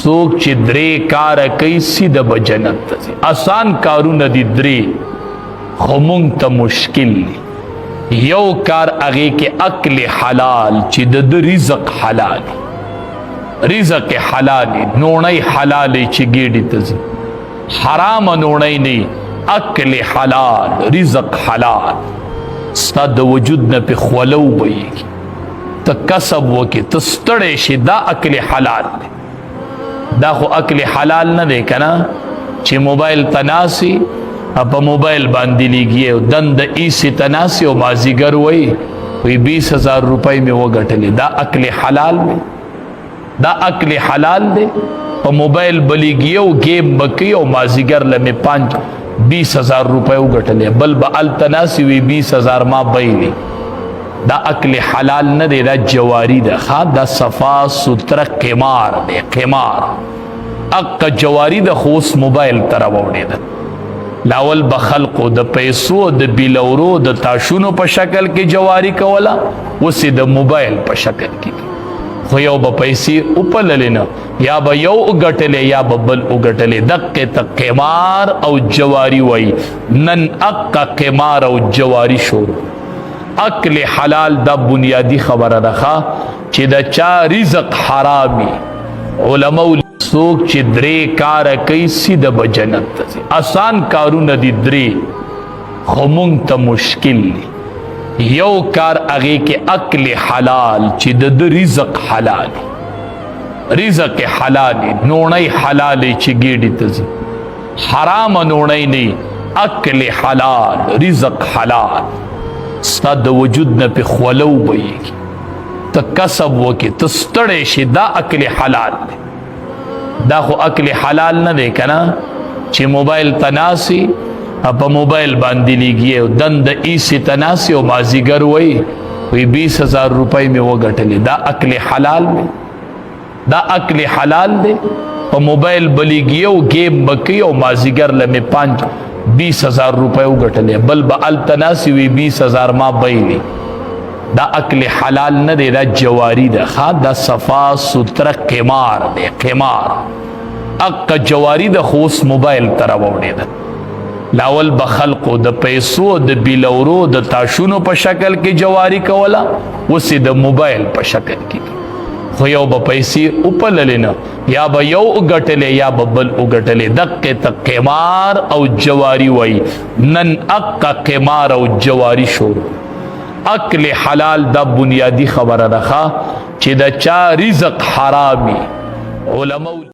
سوک چې درې کار کوي سیده به جنت ته ځي. آسان کارونه دي درې، خو مونږ ته مشکل دي. یو کار هغې کې اکل حلال چې د رزق حلال، رزق حلال، نوڼی حلال چې ګېډې ته ځي، حرام نوڼی نه، اکل حلال، رزق حلال. ستا د وجود نه پې خوله وبهیږي، ته کسب وکې، ته ستړی شي، دا اکل حلال دی. دا خو اکل حلال نه دی که نه، چې موبایل ته ناسي په موبایل باندې لیږي او دند ایسي ته ناسي او مازدیګر وایي 20,000 روپۍ مې وګټلې. دا اکل حلال دی، دا اکل حلال دی. په موبایل به لیږي او ګیم به کوي او مازدیګر له مې 20,000 روپۍ وګټلې، بل به هلته ناسي وي 20,000 ما بایلي. دا اکل حلال نه دی، دا جواری ده. دا صفا ستره قمار دی، قمار. اقا جواری ده خو اوس موبایل ته راوړې ده. لاول به خلقو د پیسو د بیلورو د تاشونو په شکل کې جواری کوله، اوس د موبایل په شکل کې. خو یو به پیسې وپللې نه، یا به یو وګټلې یا به بل وګټلې. دقې ته قمار او جواری وایي. نن اقا قمار او جواری شروع. اکل حلال دا بنیادی خبره ده چې د چا رزق حرامي. علماء څوک چې درې کار کوي سیده به جنت ته ځي. آسان کارونه دي درې، خو مونږ ته مشکل دي. یو کار هغې کې اکل حلال چې د رزق حلال، رزق حلال، نوڼی حلال چې ګېډې ته ځي، حرام نوڼی نه، اکل حلال، رزق حلال. ستا د وجود نه پې خوله وبهیږي، ته کسب وکې، ته ستړی شي، دا اکل حلال دی. دا خو اکل حلال نه دی که نه، چې موبایل ته ناسي په موبایل باندې لیږي او دند ایسي ته ناسي او مازدیګر وایي 20,000 روپۍ مې وګټلې. دا اکل حلال دی، دا اکل حلال دی. په موبایل به لیږي او ګیم به کوي او مازدیګر له مې 20,000 روپۍ وګټلې، بل به هلته ناسي وي 20,000 ما بایلي. دا اکل حلال نه دی، دا جواری ده. دا صفا ستره قمار دی، قمار. اقا جواری ده خو اوس موبایل ته راوړې ده. لاول به خلقو د پیسو د بیلورو د تاشونو په شکل کې جواری کوله، اوس د موبایل په شکل کې. خو یو به پیسې وپللې نه، یا به یو وګټلې یا به بل وګټلې. دقې ته قمار او جواری وایي. نن اقا قمار او جواری شروع. اکل حلال دا بنیادی خبره ده چې د چا رزق حرامي. علماء